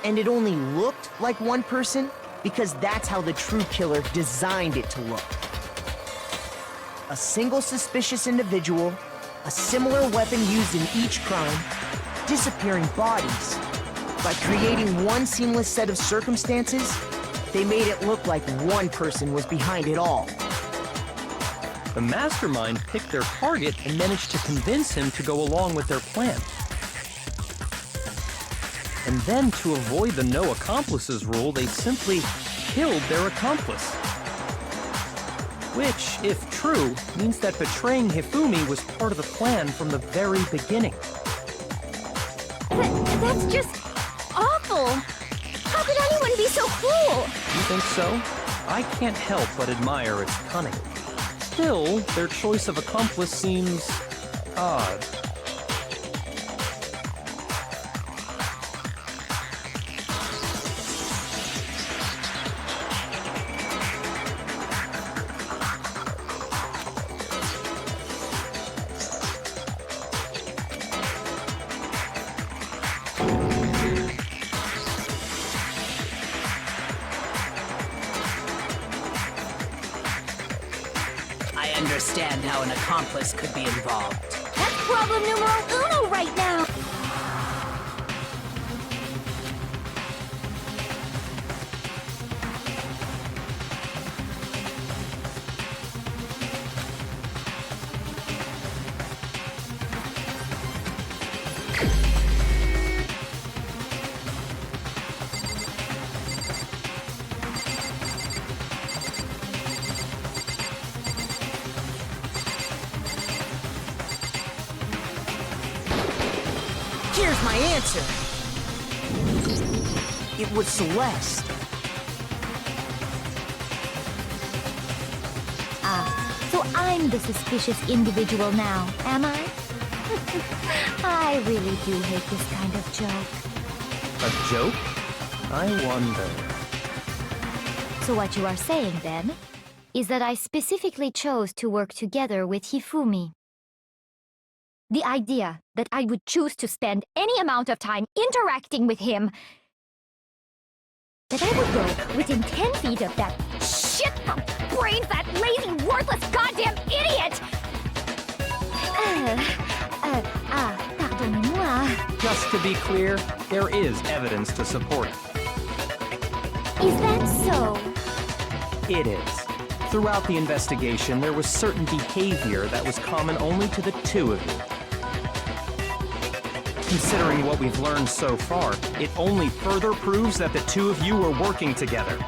And it only looked like one person because that's how the true killer designed it to look. A single suspicious individual, a similar weapon used in each crime, disappearing bodies. By creating one seamless set of circumstances, they made it look like one person was behind it all. The mastermind picked their target and managed to convince him to go along with their plan. And then, to avoid the no accomplices rule, they simply killed their accomplice. Which, if true, means that betraying Hifumi was part of the plan from the very beginning. But that's just awful! How could anyone be so cruel? You think so? I can't help but admire its cunning. Still, their choice of accomplice seems odd. I understand how an accomplice could be involved. That's problem numero uno right now! Here's my answer. It was Celeste. Ah, so I'm the suspicious individual now, am I? I really do hate this kind of joke. A joke? I wonder. So what you are saying, then, is that I specifically chose to work together with Hifumi. The idea that I would choose to spend any amount of time interacting with him, that I would go within 10 feet of that shit-brain-fat, lazy, worthless goddamn idiot! Pardonnez-moi. Just to be clear, there is evidence to support it. Is that so? It is. Throughout the investigation, there was certain behavior that was common only to the two of you. Considering what we've learned so far, it only further proves that the two of you were working together.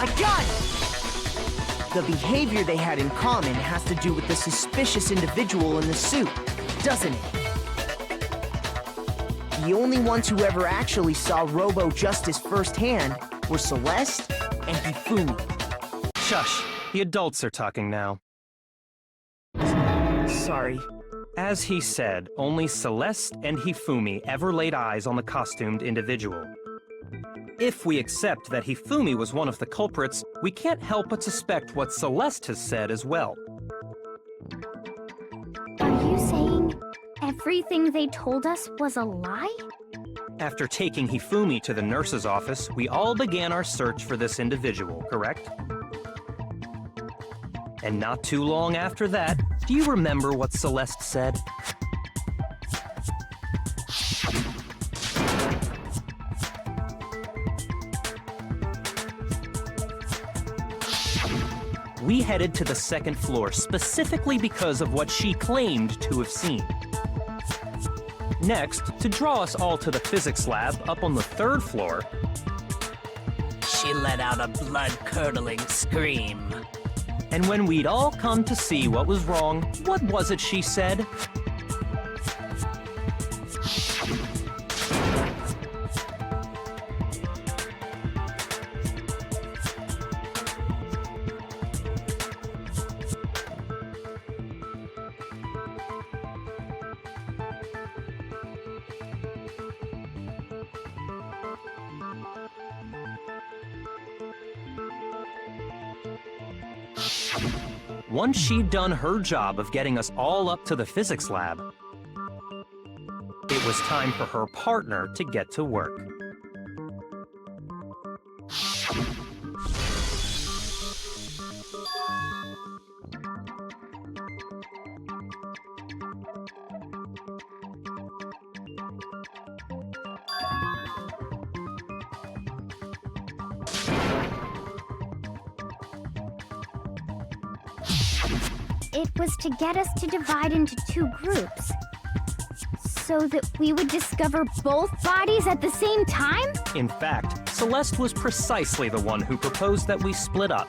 I got it! The behavior they had in common has to do with the suspicious individual in the suit, doesn't it? The only ones who ever actually saw Robo-Justice firsthand were Celeste and Hifumi. Shush, the adults are talking now. Sorry. As he said, only Celeste and Hifumi ever laid eyes on the costumed individual. If we accept that Hifumi was one of the culprits, we can't help but suspect what Celeste has said as well. Are you saying everything they told us was a lie? After taking Hifumi to the nurse's office, we all began our search for this individual, correct? And not too long after that, do you remember what Celeste said? We headed to the second floor specifically because of what she claimed to have seen. Next, to draw us all to the physics lab up on the third floor, She let out a blood-curdling scream. and when we'd all come to see what was wrong, what was it she said? Once she'd done her job of getting us all up to the physics lab, it was time for her partner to get to work. It was to get us to divide into two groups, so that we would discover both bodies at the same time? In fact, Celeste was precisely the one who proposed that we split up.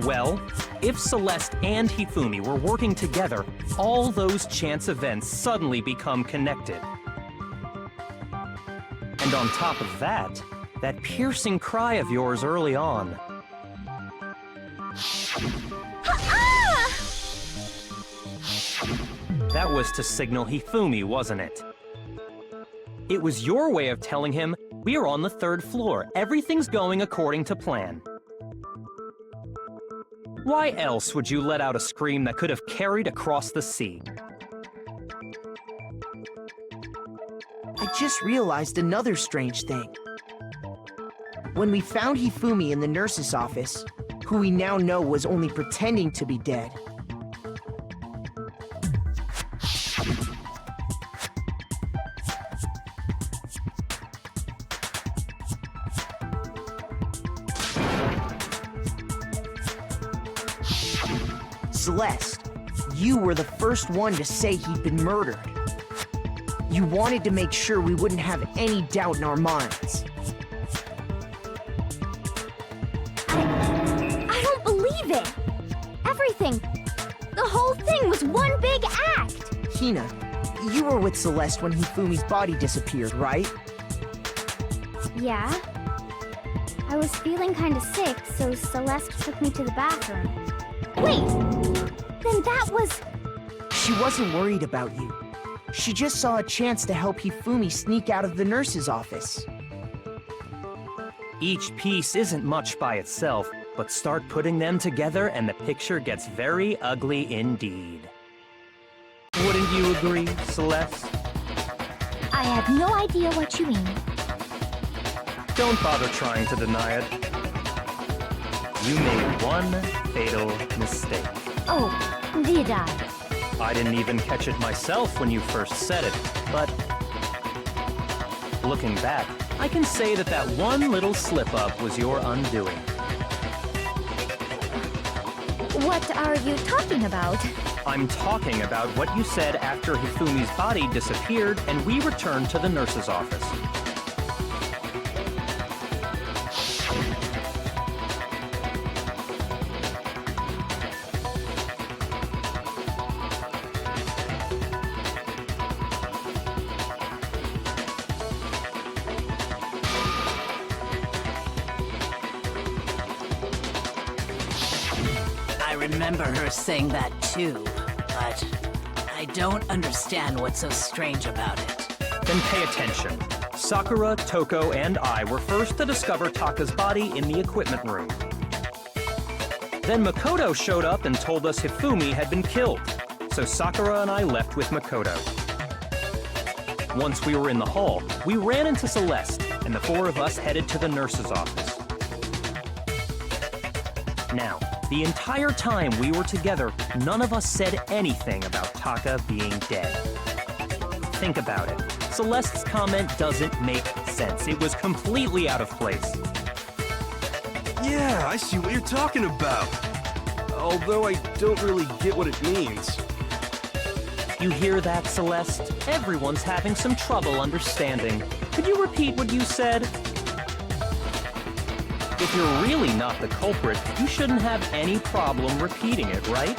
Well, if Celeste and Hifumi were working together, all those chance events suddenly become connected. And on top of that, that piercing cry of yours early on. That was to signal Hifumi, wasn't it? It was your way of telling him, we're on the 3rd floor, everything's going according to plan. Why else would you let out a scream that could have carried across the sea? I just realized another strange thing. When we found Hifumi in the nurse's office, who we now know was only pretending to be dead, Celeste, you were the first one to say he'd been murdered. You wanted to make sure we wouldn't have any doubt in our minds. I don't believe it! Everything, the whole thing was one big act! Hina, you were with Celeste when Hifumi's body disappeared, right? Yeah. I was feeling kinda sick, so Celeste took me to the bathroom. Wait! Then that was... She wasn't worried about you. She just saw a chance to help Hifumi sneak out of the nurse's office. Each piece isn't much by itself, but start putting them together and the picture gets very ugly indeed. Wouldn't you agree, Celeste? I have no idea what you mean. Don't bother trying to deny it. You made one fatal mistake. Oh, did I? I didn't even catch it myself when you first said it, but looking back, I can say that that one little slip-up was your undoing. What are you talking about? I'm talking about what you said after Hifumi's body disappeared and we returned to the nurse's office. I remember her saying that too, but I don't understand what's so strange about it. Then pay attention. Sakura, Toko, and I were first to discover Taka's body in the equipment room. Then Makoto showed up and told us Hifumi had been killed, so Sakura and I left with Makoto. Once we were in the hall, we ran into Celeste, and the 4 of us headed to the nurse's office. Now, the entire time we were together, none of us said anything about Taka being dead. Think about it. Celeste's comment doesn't make sense. It was completely out of place. Yeah, I see what you're talking about. Although I don't really get what it means. You hear that, Celeste? Everyone's having some trouble understanding. Could you repeat what you said? If you're really not the culprit, you shouldn't have any problem repeating it, right?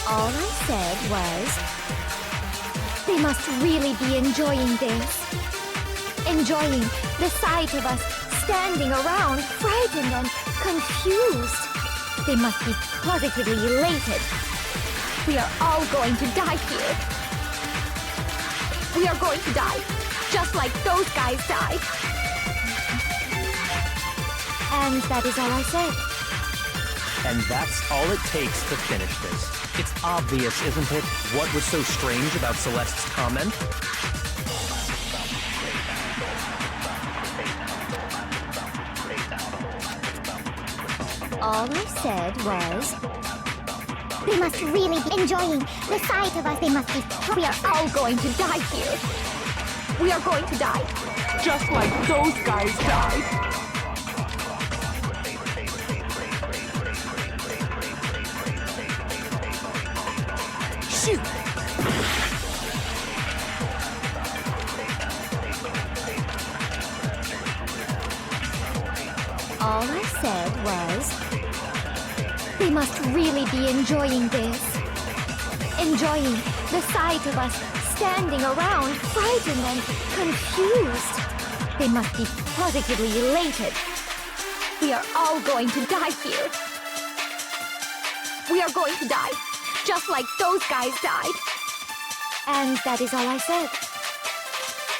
All I said was, they must really be enjoying this. Enjoying the sight of us standing around, frightened and confused. They must be positively elated. We are all going to die here. We are going to die, just like those guys died. And that is all I said. And that's all it takes to finish this. It's obvious, isn't it, what was so strange about Celeste's comment? All I said was, they must really be enjoying the sight of us. They must be. We are all going to die here. We are going to die, just like those guys died. Shoot! All I said was, they must really be enjoying this. Enjoying the sight of us standing around, frightened and confused. They must be positively elated. We are all going to die here. We are going to die, just like those guys died. And that is all I said.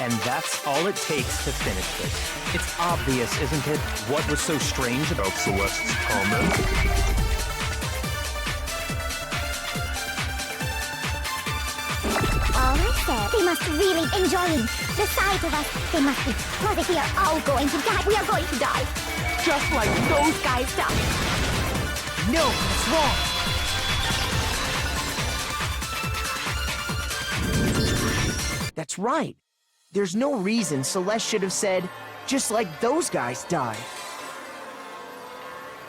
And that's all it takes to finish this. It's obvious, isn't it, what was so strange about Celeste's comment? All I said, they must really enjoying the sight of us. They must be positive. We are all going to die. We are going to die, just like those guys died. No, it's wrong. That's right. There's no reason Celeste should have said, just like those guys died.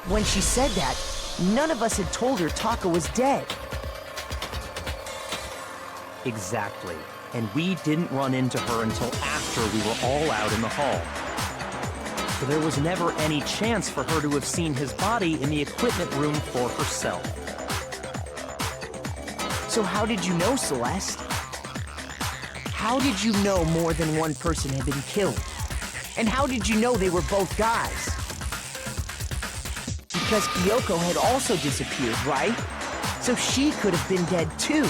When she said that, none of us had told her Taka was dead. Exactly. And we didn't run into her until after we were all out in the hall. So there was never any chance for her to have seen his body in the equipment room for herself. So how did you know, Celeste? How did you know more than one person had been killed? And how did you know they were both guys? Because Kyoko had also disappeared, right? So she could have been dead too.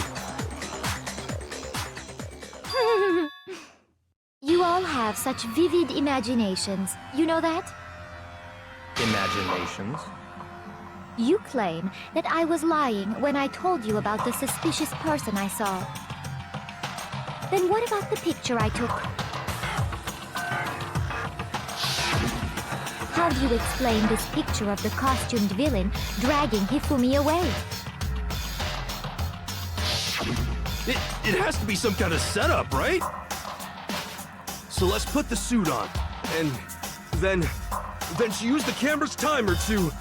You all have such vivid imaginations. You know that? Imaginations? You claim that I was lying when I told you about the suspicious person I saw. Then what about the picture I took? How do you explain this picture of the costumed villain dragging Hifumi away? It has to be some kind of setup, right? So let's put the suit on, and then she used the camera's timer to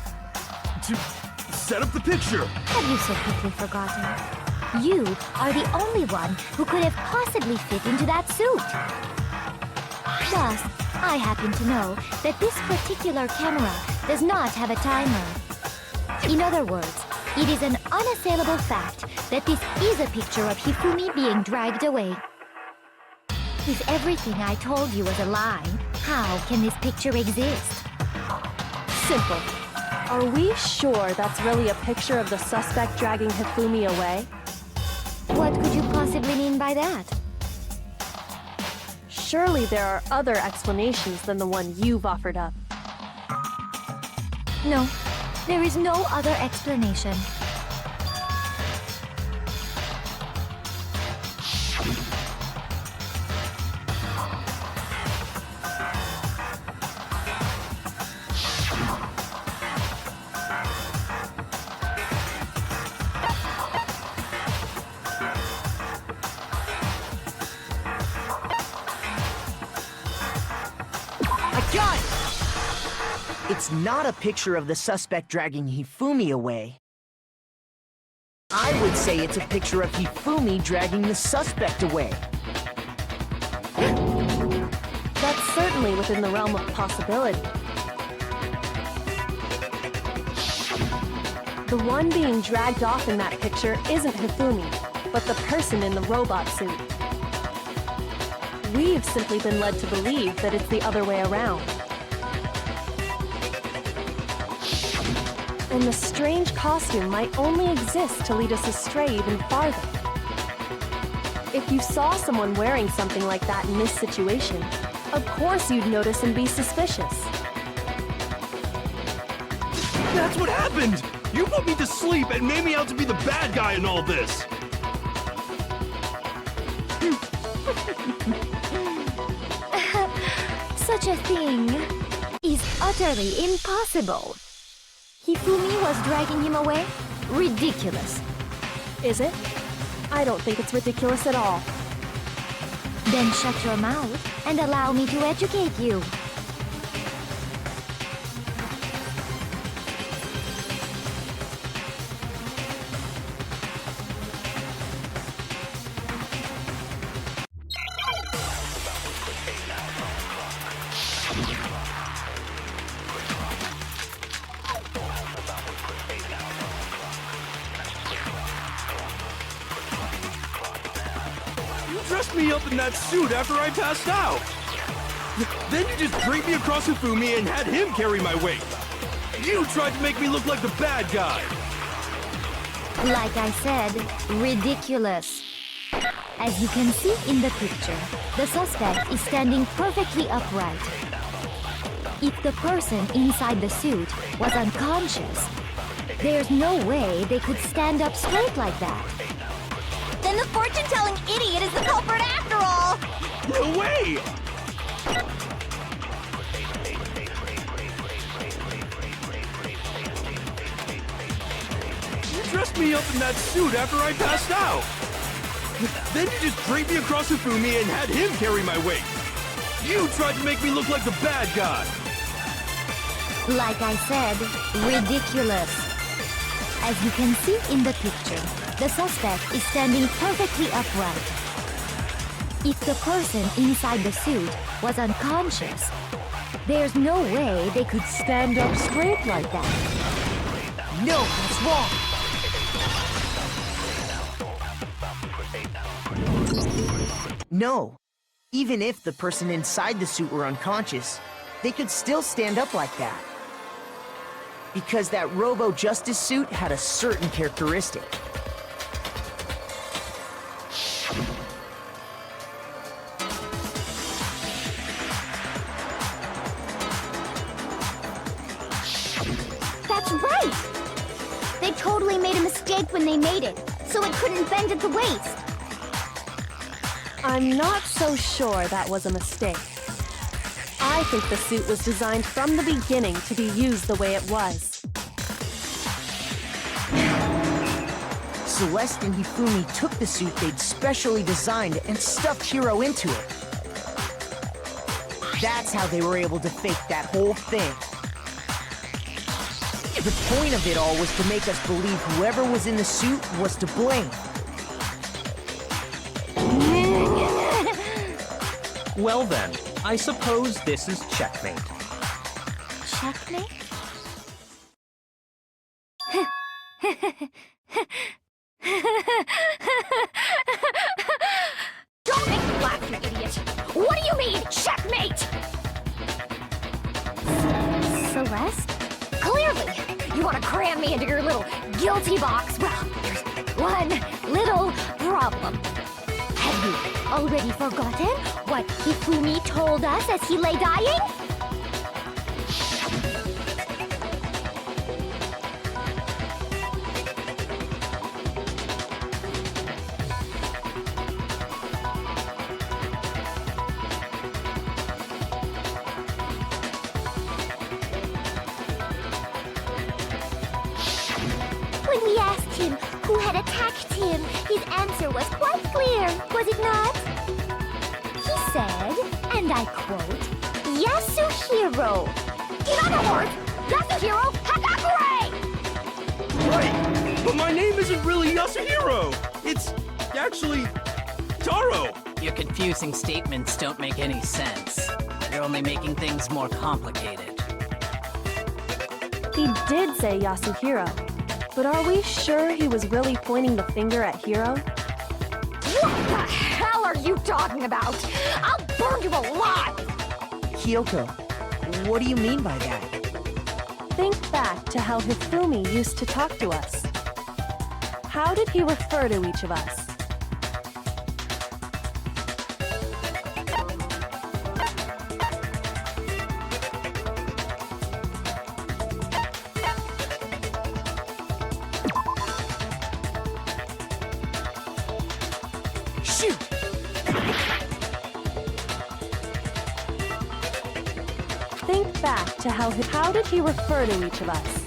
set up the picture. Have you so quickly forgotten? You are the only one who could have possibly fit into that suit. Thus, I happen to know that this particular camera does not have a timer. In other words, it is an unassailable fact that this is a picture of Hifumi being dragged away. If everything I told you was a lie, how can this picture exist? Simple. Are we sure that's really a picture of the suspect dragging Hifumi away? What could you possibly mean by that? Surely there are other explanations than the one you've offered up. No, there is no other explanation. It's not a picture of the suspect dragging Hifumi away. I would say it's a picture of Hifumi dragging the suspect away. That's certainly within the realm of possibility. The one being dragged off in that picture isn't Hifumi, but the person in the robot suit. We've simply been led to believe that it's the other way around. And the strange costume might only exist to lead us astray even farther. If you saw someone wearing something like that in this situation, of course you'd notice and be suspicious. That's what happened! You put me to sleep and made me out to be the bad guy in all this! Such a thing is utterly impossible. Hifumi was dragging him away? Ridiculous. Is it? I don't think it's ridiculous at all. Then shut your mouth and allow me to educate you. Dressed me up in that suit after I passed out. Then you just draped me across Hifumi and had him carry my weight. You tried to make me look like the bad guy. Like I said, ridiculous. As you can see in the picture, the suspect is standing perfectly upright. If the person inside the suit was unconscious, there's no way they could stand up straight like that. Then the fortune-telling idiot is the culprit after all! No way! You dressed me up in that suit after I passed out. Then you just draped me across Hifumi and had him carry my weight. You tried to make me look like the bad guy. Like I said, ridiculous. As you can see in the picture, the suspect is standing perfectly upright. If the person inside the suit was unconscious, there's no way they could stand up straight like that. No, that's wrong. No. Even if the person inside the suit were unconscious, they could still stand up like that. Because that Robo-Justice suit had a certain characteristic. That's right! They totally made a mistake when they made it, so it couldn't bend at the waist. I'm not so sure that was a mistake. I think the suit was designed from the beginning to be used the way it was. Celeste and Hifumi took the suit they'd specially designed and stuffed Hiro into it. That's how they were able to fake that whole thing. The point of it all was to make us believe whoever was in the suit was to blame. Well then, I suppose this is checkmate. Checkmate? Don't make me laugh, you idiot! What do you mean, checkmate? Celeste? Clearly, you want to cram me into your little guilty box. Well, there's one little problem. Have you already forgotten what Hifumi told us as he lay dying? When we asked him who had attacked him, his answer was quite clear, was it not? He said, and I quote, Yasuhiro! In other words, Yasuhiro Hakakure! Right, but my name isn't really Yasuhiro. It's actually Taro. Your confusing statements don't make any sense. You're only making things more complicated. He did say Yasuhiro. But are we sure he was really pointing the finger at Hiro? What the hell are you talking about? I'll burn you alive! Kyoko, what do you mean by that? Think back to how Hifumi used to talk to us. How did he refer to each of us? Shoot! Think back to how did he refer to each of us?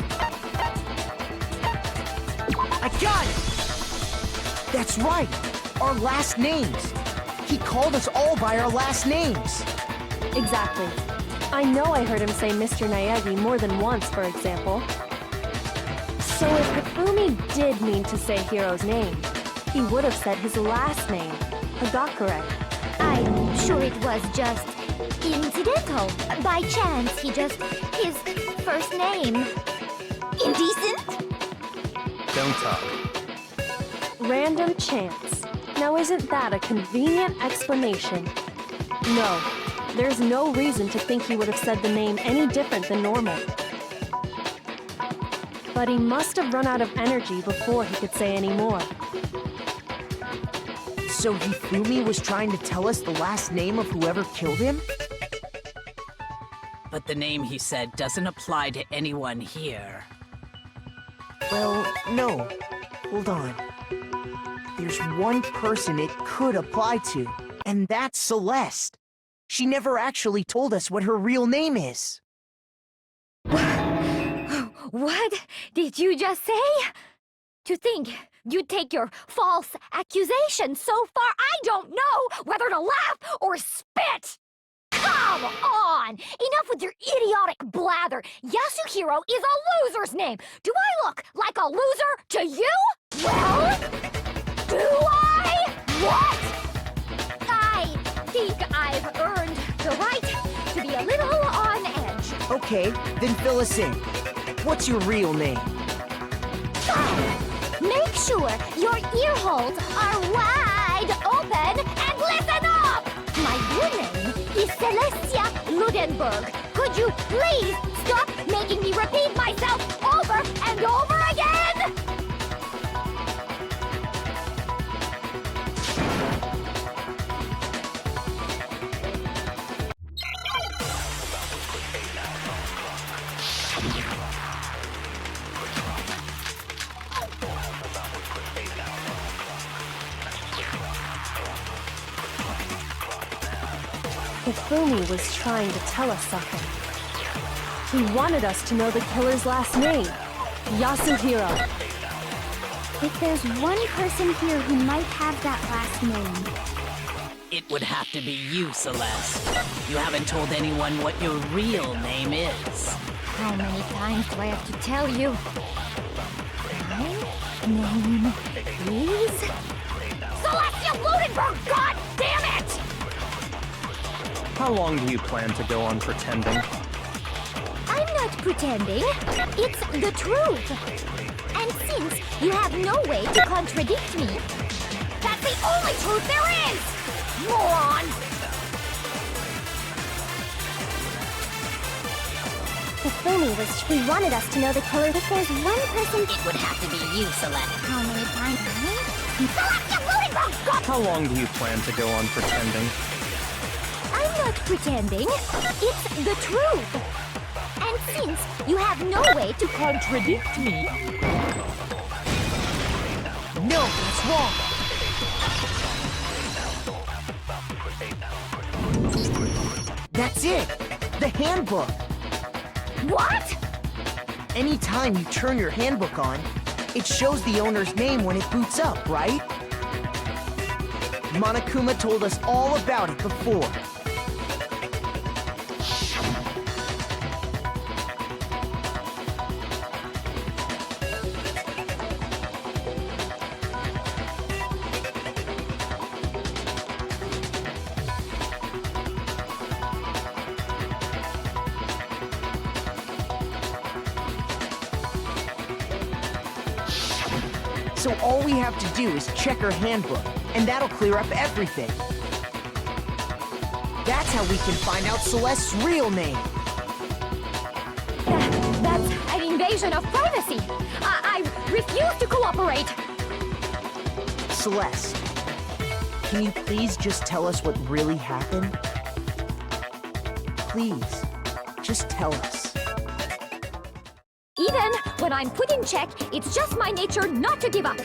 I got it! That's right! Our last names! He called us all by our last names! Exactly. I know I heard him say Mr. Naegi more than once, for example. So if Hifumi did mean to say Hiro's name, he would have said his last name, Hagakure. I'm sure it was just incidental. By chance, his first name. Indecent? Don't talk. Random chance. Now isn't that a convenient explanation? No, there's no reason to think he would have said the name any different than normal. But he must have run out of energy before he could say any more. So Hifumi was trying to tell us the last name of whoever killed him? But the name he said doesn't apply to anyone here. Well, no. Hold on. There's one person it could apply to, and that's Celeste. She never actually told us what her real name is. What did you just say? To think you'd take your false accusation so far, I don't know whether to laugh or spit! Come on! Enough with your idiotic blather! Yasuhiro is a loser's name! Do I look like a loser to you? Well, do I? What? I think I've earned the right to be a little on edge. Okay, then fill us in. What's your real name? Make sure your ear holes are wide open and listen up! My real name is Celestia Ludenberg. Could you please stop making me repeat myself over and over again? Hifumi was trying to tell us something. He wanted us to know the killer's last name, Yasuhiro. If there's one person here who might have that last name. It would have to be you, Celeste. You haven't told anyone what your real name is. How many times do I have to tell you? My name is... Celestia Ludenberg, god damn it! How long do you plan to go on pretending? I'm not pretending. It's the truth. And since you have no way to contradict me, That's the only truth there is! Moron! Hifumi he wanted us to know the killer. If there's one person... It would have to be you, Celeste. How many times? Celestia Ludenberg, god... How long do you plan to go on pretending? I'm not pretending. It's the truth. And since you have no way to contradict me... No, that's wrong! That's it! The handbook! What? Anytime you turn your handbook on, it shows the owner's name when it boots up, right? Monokuma told us all about it before. So all we have to do is check her handbook, and that'll clear up everything. That's how we can find out Celeste's real name. That's an invasion of privacy. I refuse to cooperate. Celeste, can you please just tell us what really happened? Please, just tell us. Even when I'm put in check, it's just my nature not to give up.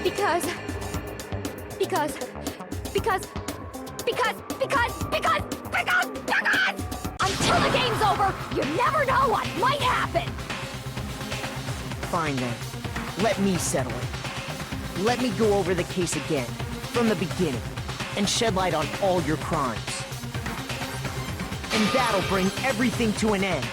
Because until the game's over, you never know what might happen. Fine then. Let me settle it. Let me go over the case again, from the beginning, and shed light on all your crimes. And that'll bring everything to an end.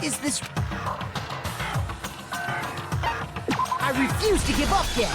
Is this... I refuse to give up yet!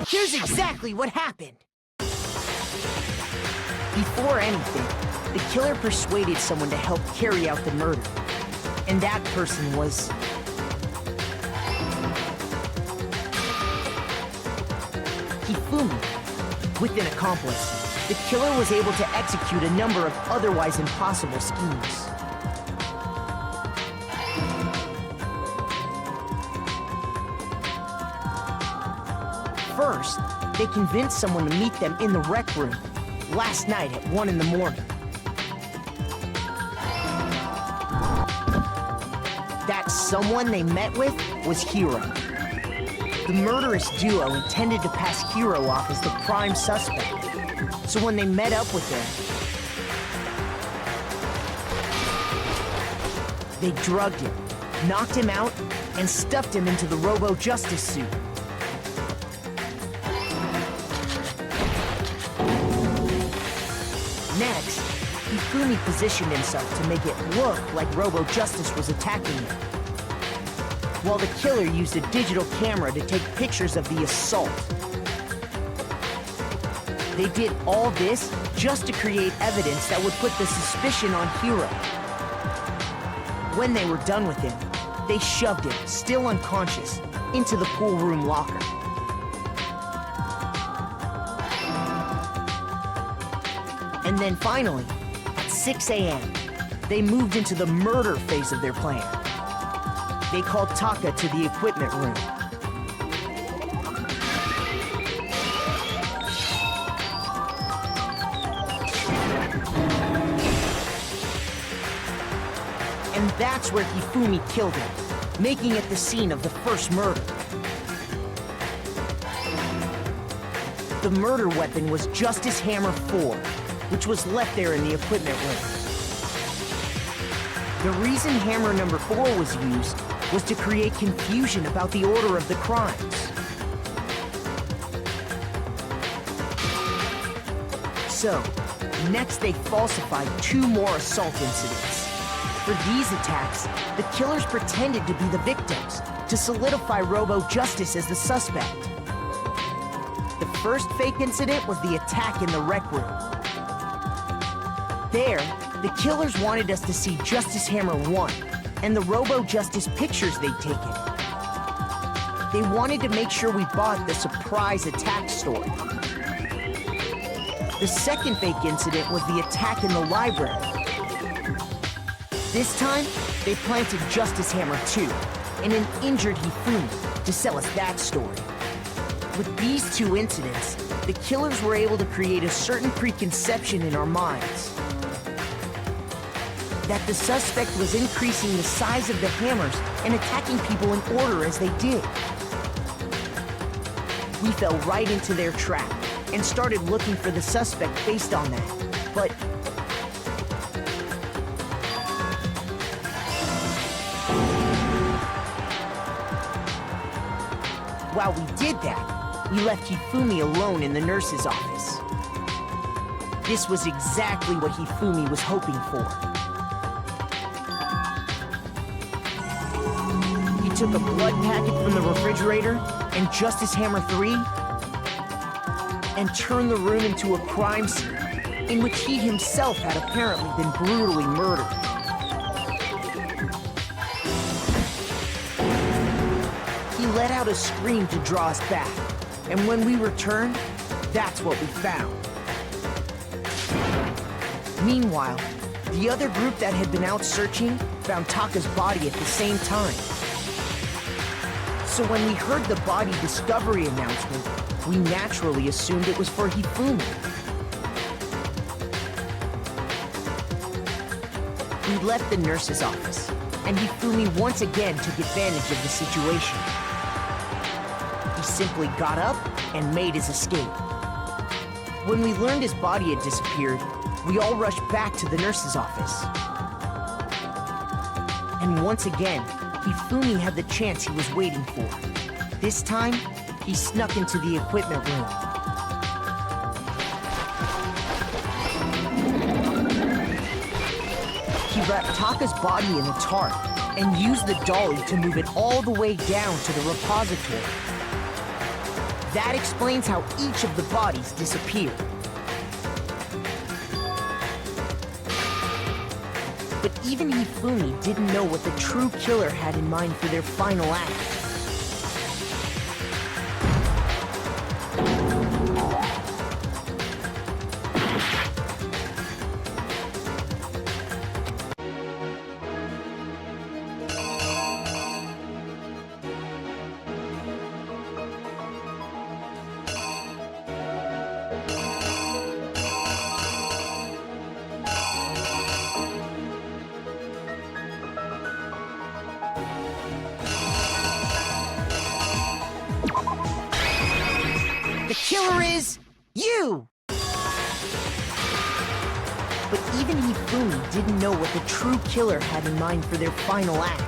Here's exactly what happened. Before anything, the killer persuaded someone to help carry out the murder. And that person was... Hifumi. With an accomplice, the killer was able to execute a number of otherwise impossible schemes. First, they convinced someone to meet them in the rec room last night at 1 in the morning. That someone they met with was Hiro. The murderous duo intended to pass Hiro off as the prime suspect. So when they met up with him, they drugged him, knocked him out, and stuffed him into the Robo-Justice suit. Next, Hifumi positioned himself to make it look like Robo-Justice was attacking him, while the killer used a digital camera to take pictures of the assault. They did all this just to create evidence that would put the suspicion on Hiro. When they were done with him, they shoved him, still unconscious, into the pool room locker. And then finally, at 6 a.m., they moved into the murder phase of their plan. They called Taka to the equipment room. That's where Hifumi killed him, making it the scene of the first murder. The murder weapon was Justice Hammer 4, which was left there in the equipment room. The reason Hammer number 4 was used was to create confusion about the order of the crimes. So, next they falsified 2 more assault incidents. For these attacks, the killers pretended to be the victims to solidify Robo Justice as the suspect. The first fake incident was the attack in the rec room. There, the killers wanted us to see Justice Hammer 1 and the Robo Justice pictures they'd taken. They wanted to make sure we bought the surprise attack story. The second fake incident was the attack in the library. This time, they planted Justice Hammer 2 and an injured Hifumi to sell us that story. With these 2 incidents, the killers were able to create a certain preconception in our minds that the suspect was increasing the size of the hammers and attacking people in order as they did. We fell right into their trap and started looking for the suspect based on that. But while we did that, we left Hifumi alone in the nurse's office. This was exactly what Hifumi was hoping for. He took a blood packet from the refrigerator and Justice Hammer 3 and turned the room into a crime scene in which he himself had apparently been brutally murdered. He let out a scream to draw us back, and when we returned, that's what we found. Meanwhile, the other group that had been out searching found Taka's body at the same time. So when we heard the body discovery announcement, we naturally assumed it was for Hifumi. We left the nurse's office, and Hifumi once again took advantage of the situation. He simply got up and made his escape. When we learned his body had disappeared, we all rushed back to the nurse's office. And once again, Hifumi had the chance he was waiting for. This time, he snuck into the equipment room. He wrapped Taka's body in a tarp and used the dolly to move it all the way down to the repository. That explains how each of the bodies disappeared. But even Hifumi didn't know what the true killer had in mind for their final act. The killer is you! But even Hifumi didn't know what the true killer had in mind for their final act.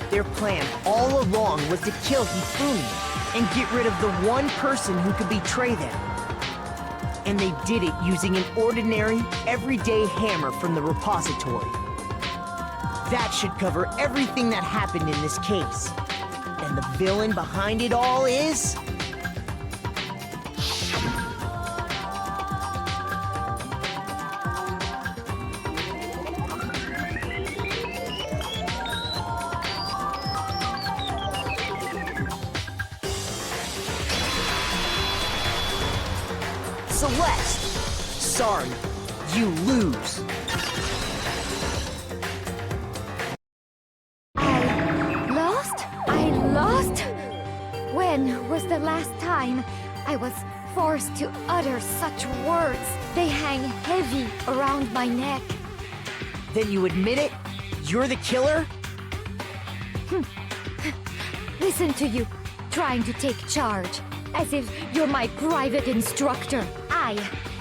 Their plan all along was to kill Hifumi and get rid of the one person who could betray them. And they did it using an ordinary, everyday hammer from the repository. That should cover everything that happened in this case. And the villain behind it all is... Celeste! Sorry, you lose. I lost? When was the last time I was forced to utter such words. They hang heavy around my neck. Then you admit it? You're the killer? Listen to you, trying to take charge, as if you're my private instructor. I,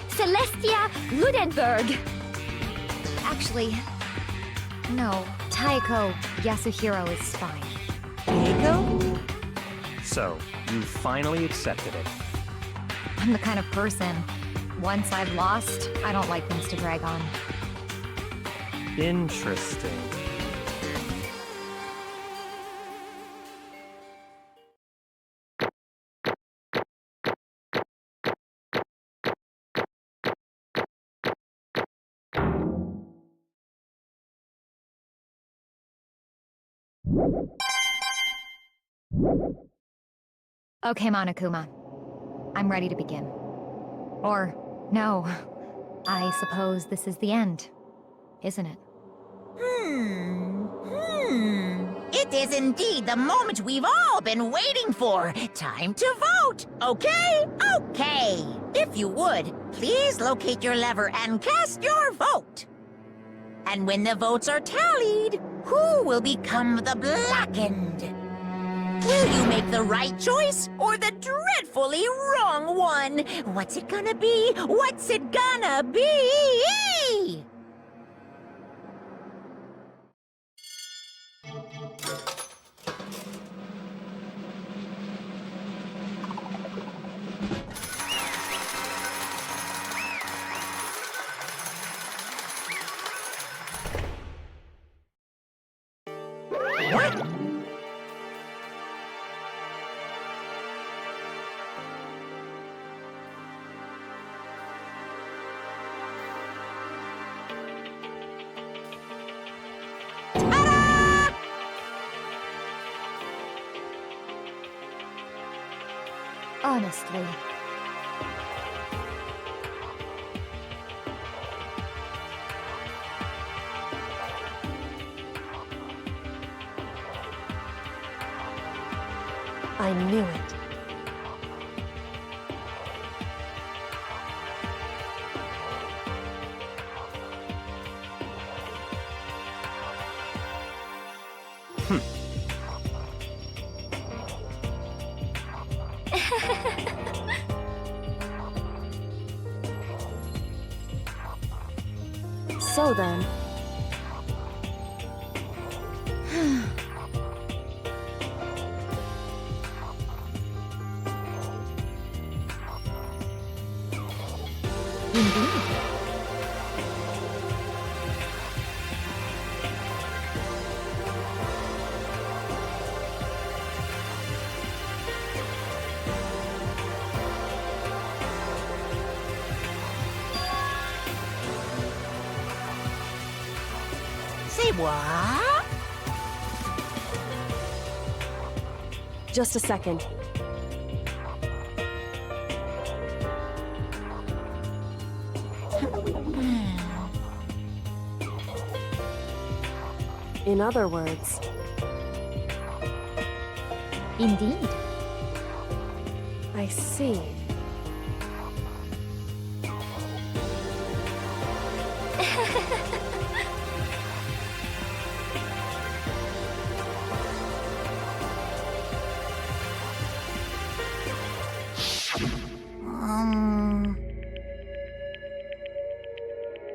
Celestia Ludenberg. Actually, no, Taiko Yasuhiro is fine. Taiko? So, you finally accepted it. I'm the kind of person, once I've lost, I don't like things to drag on. Interesting. Okay, Monokuma. I'm ready to begin. Or, no. I suppose this is the end, isn't it? It is indeed the moment we've all been waiting for. Time to vote, okay? Okay. If you would, please locate your lever and cast your vote. And when the votes are tallied, who will become the blackened? Will you make the right choice or the dreadfully wrong one? What's it gonna be? What's it gonna be? What? Honestly. I knew it. So then... Indeed. Say what? Just a second. In other words... Indeed. I see.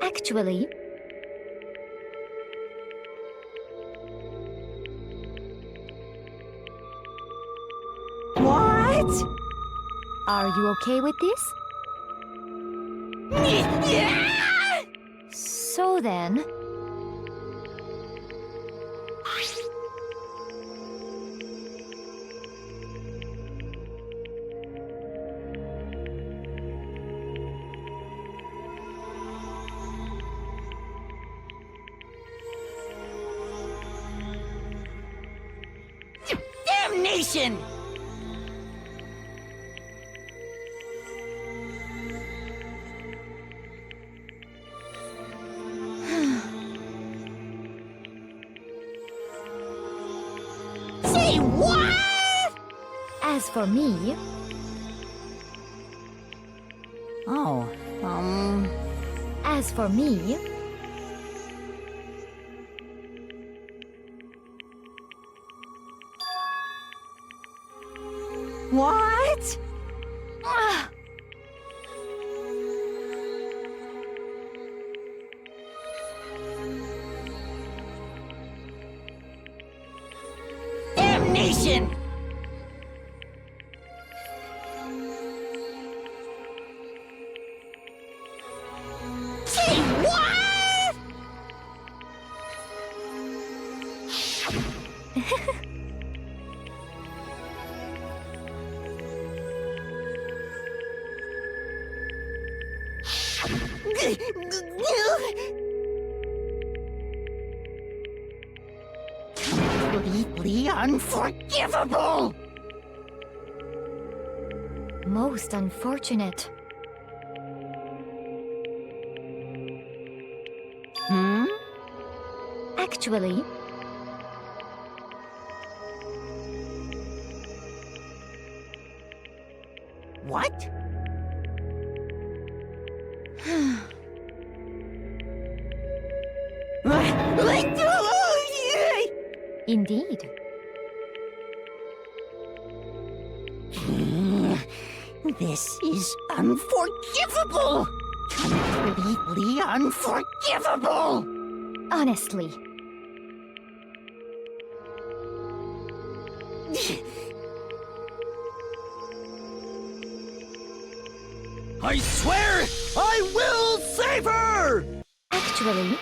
Actually, What? are you okay with this? So then... Damnation! Say what? As for me, Oh, As for me, what? ah, Damnation! Gee, what? Completely unforgivable! most unfortunate. Hmm? Actually, What? indeed. This is unforgivable! Completely unforgivable! Honestly, I swear I will save her! actually,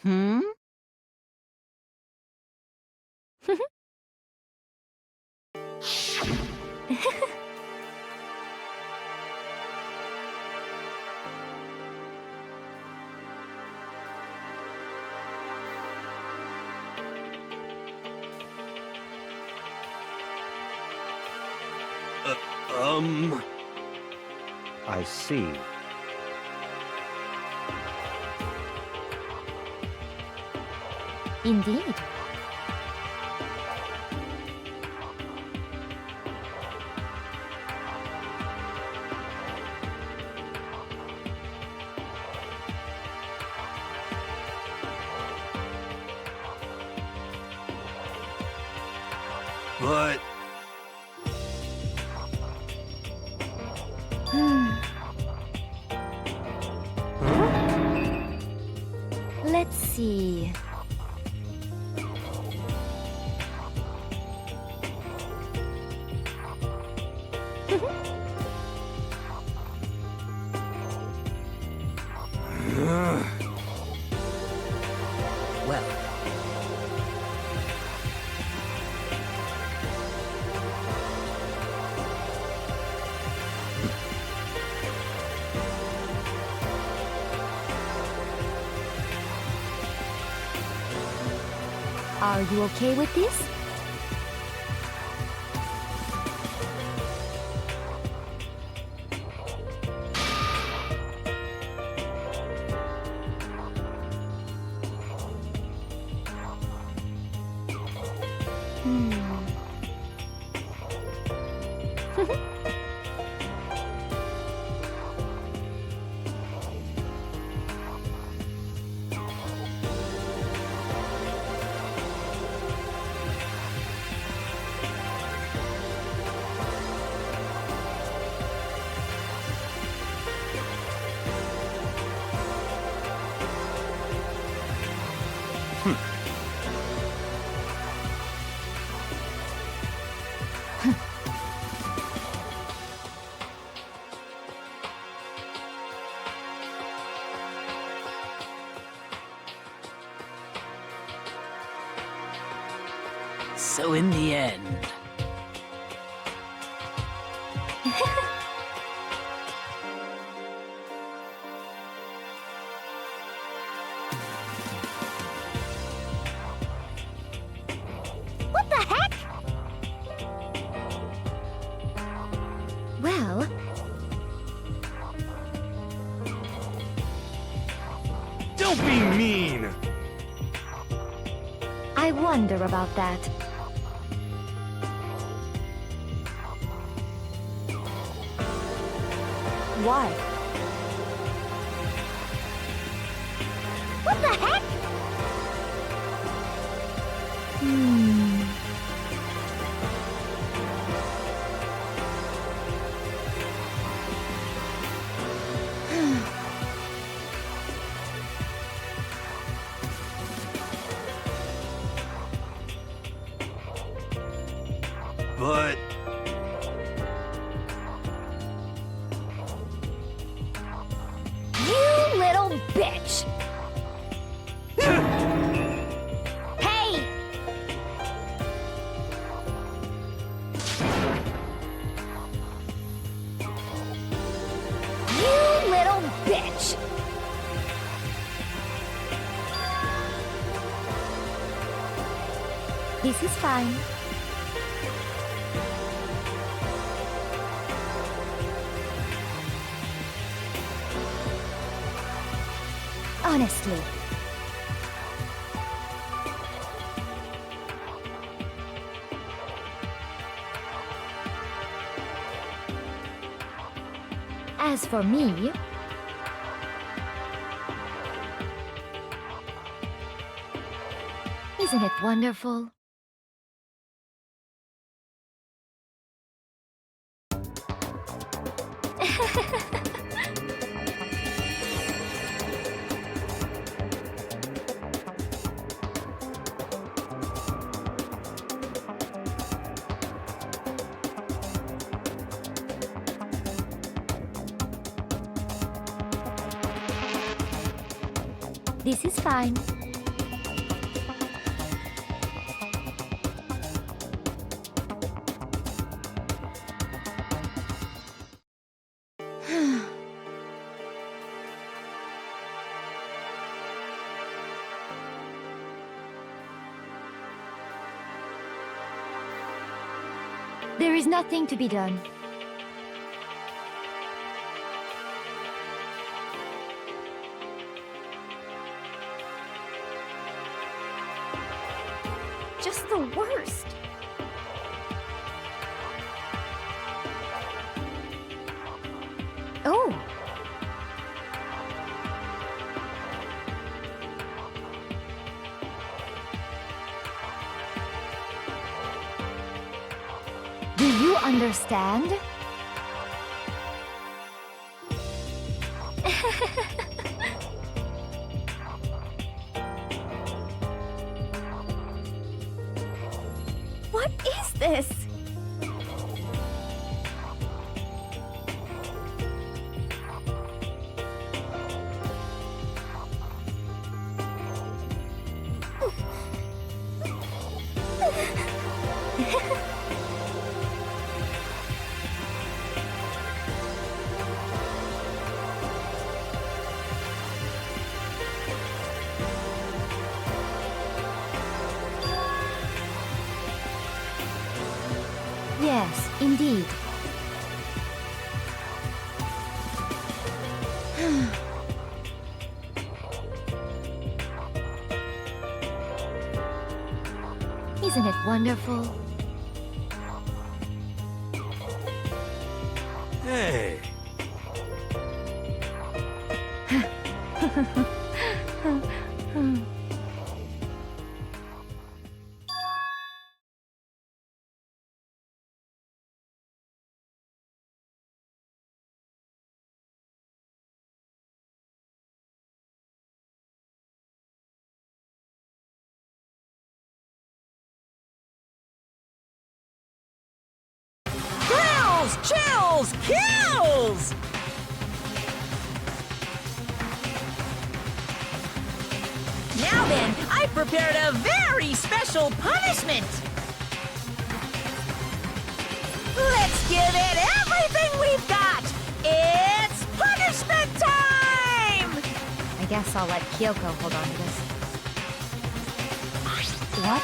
Hmm? I see. indeed. But Let's see. Well, Are you okay with this? so in the end, What the heck? I wonder about that. Why? What the heck? But You little bitch! Hey! You little bitch! This is fine. Honestly. As for me, isn't it wonderful? This is fine. There is nothing to be done. Just the worst. Oh! Do you understand? What is this? Yes, indeed. Isn't it wonderful? hey, Thrills, chills, kills! Now then, I prepared a very special punishment! Let's give it everything we've got! It's punishment time! I guess I'll let Kyoko hold on to this. What?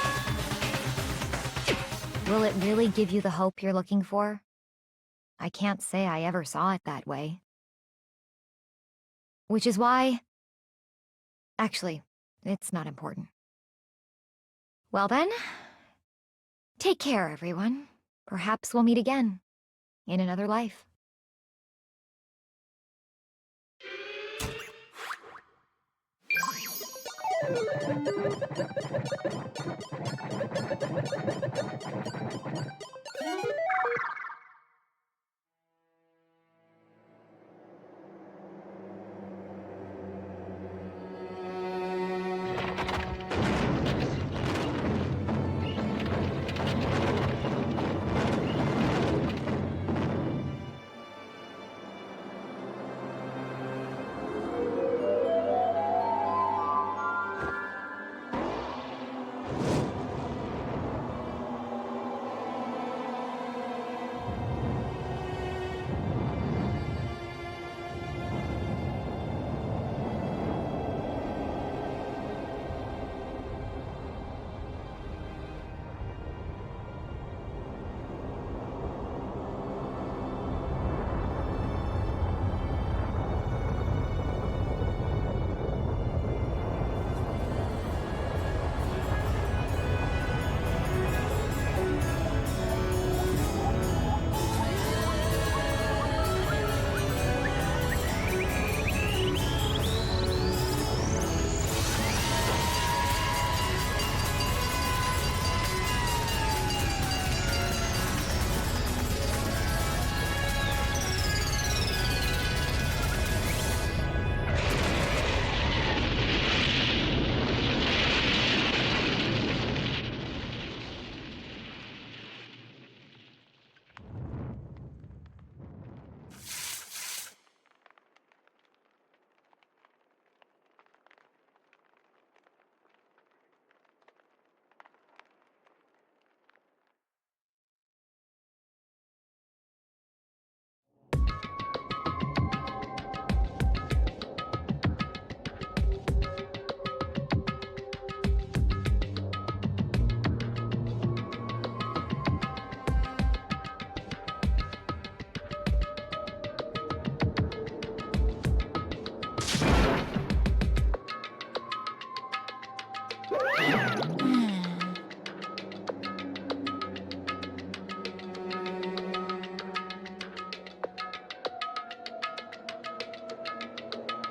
Will it really give you the hope you're looking for? I can't say I ever saw it that way. Which is why... Actually, it's not important. Well then, take care, everyone. Perhaps we'll meet again in another life.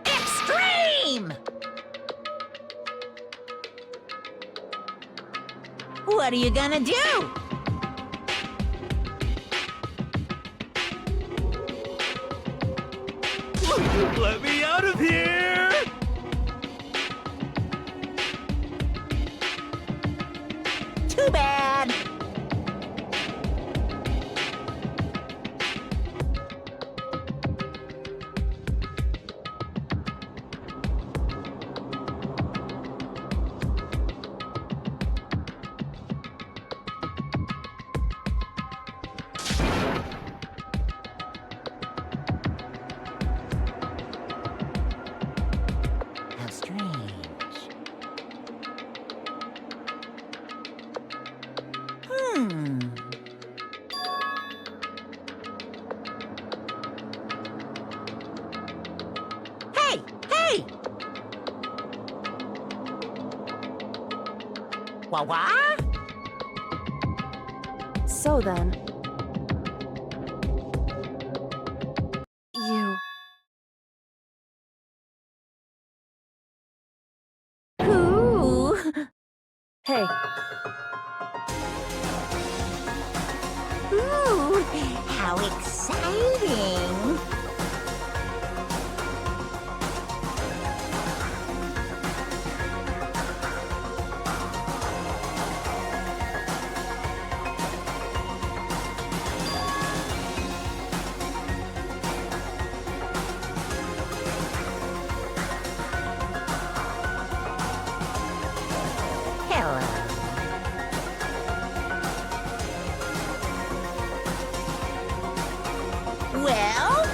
Extreme! What are you gonna do? Let me out of here! Too bad. How strange. Hey! Hey! Wah-wah? So then... You... Ooh! Hey, Ooh! How exciting! Hello. Well?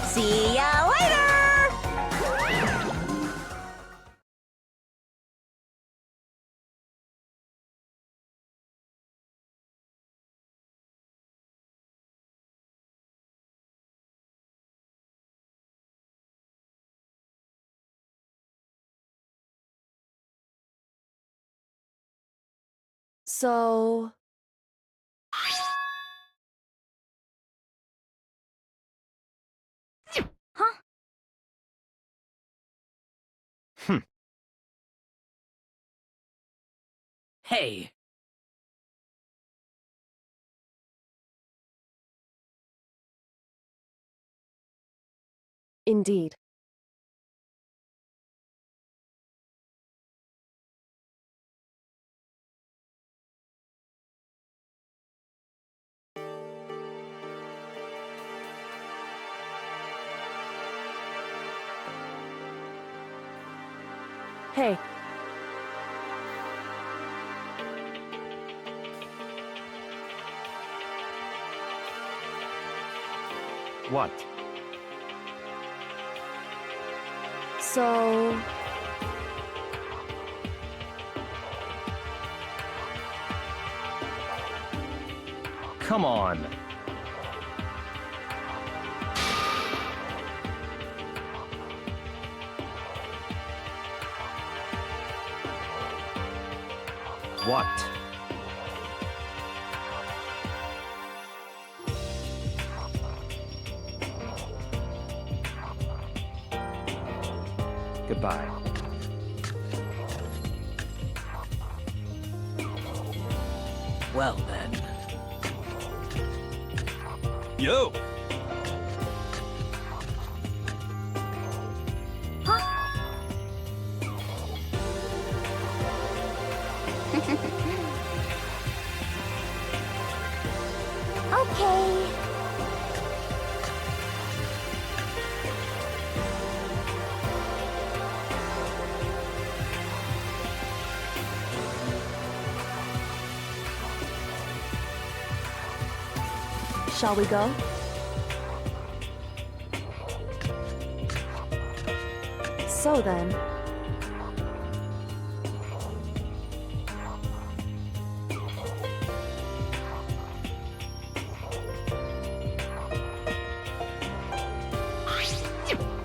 See ya later! So... Huh? Hey, Indeed. Hey, What? so... Come on. What? Goodbye. well then. Yo! Okay. Shall we go? So then...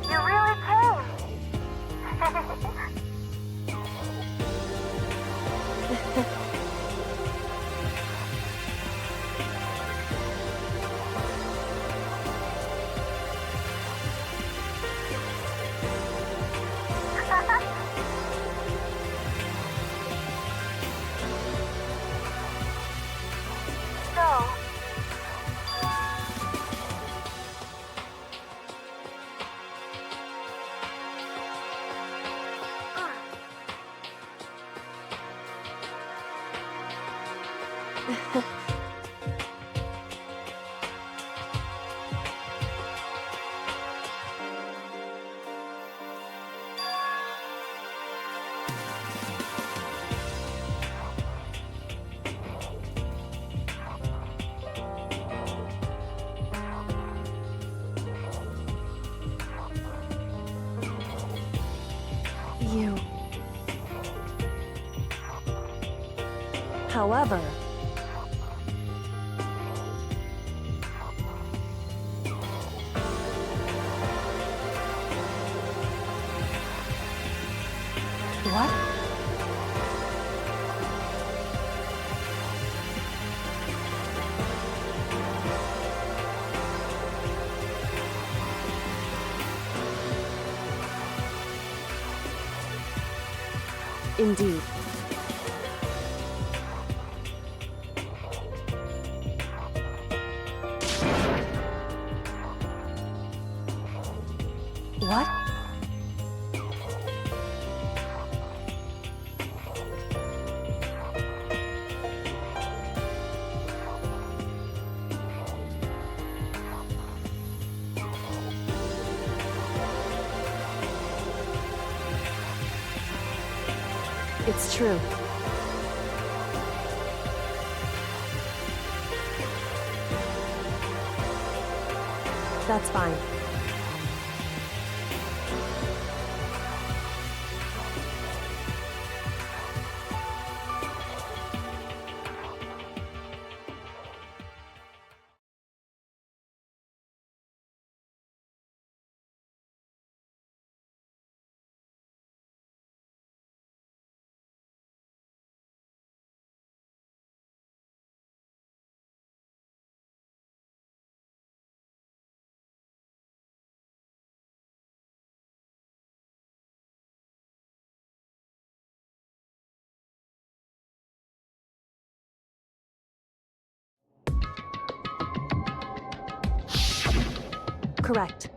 You really came. So, you... However... What? Indeed. What? It's true. That's fine. Correct.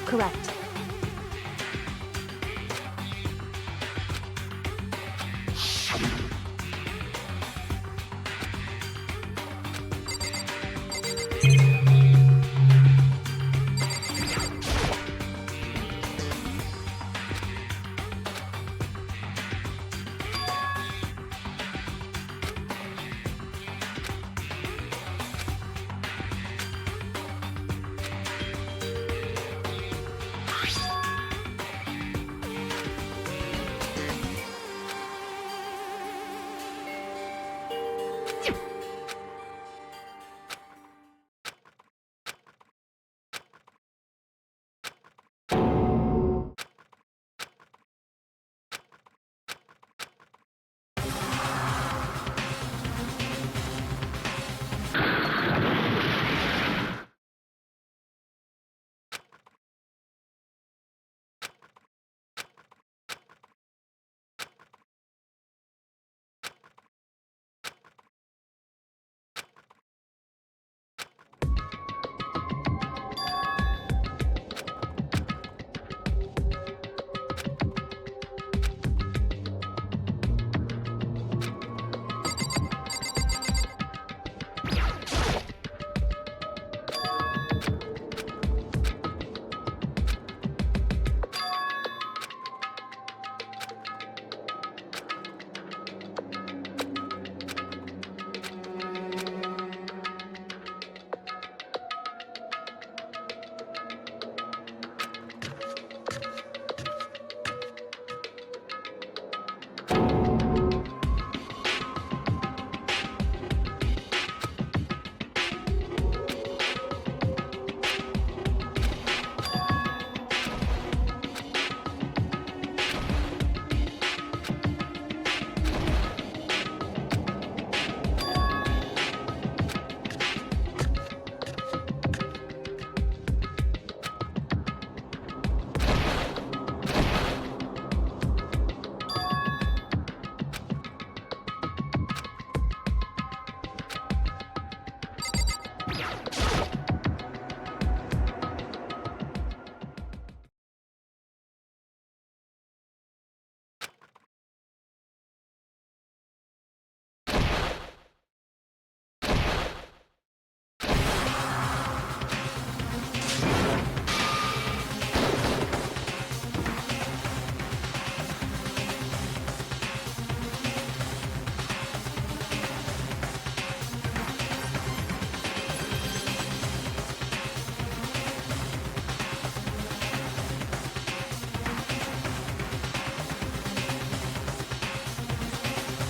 Correct.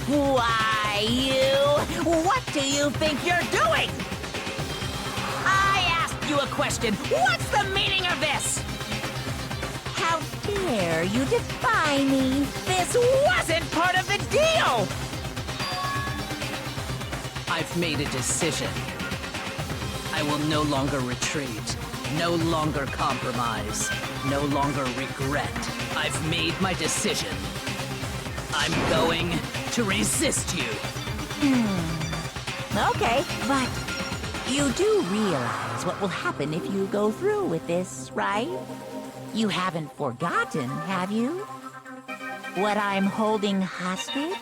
Why, you? What do you think you're doing? I asked you a question. What's the meaning of this? How dare you defy me? This wasn't part of the deal! I've made a decision. I will no longer retreat, no longer compromise, no longer regret. I've made my decision. I'm going to resist you. Okay, but You do realize what will happen if you go through with this, right? You haven't forgotten, have you? What I'm holding hostage?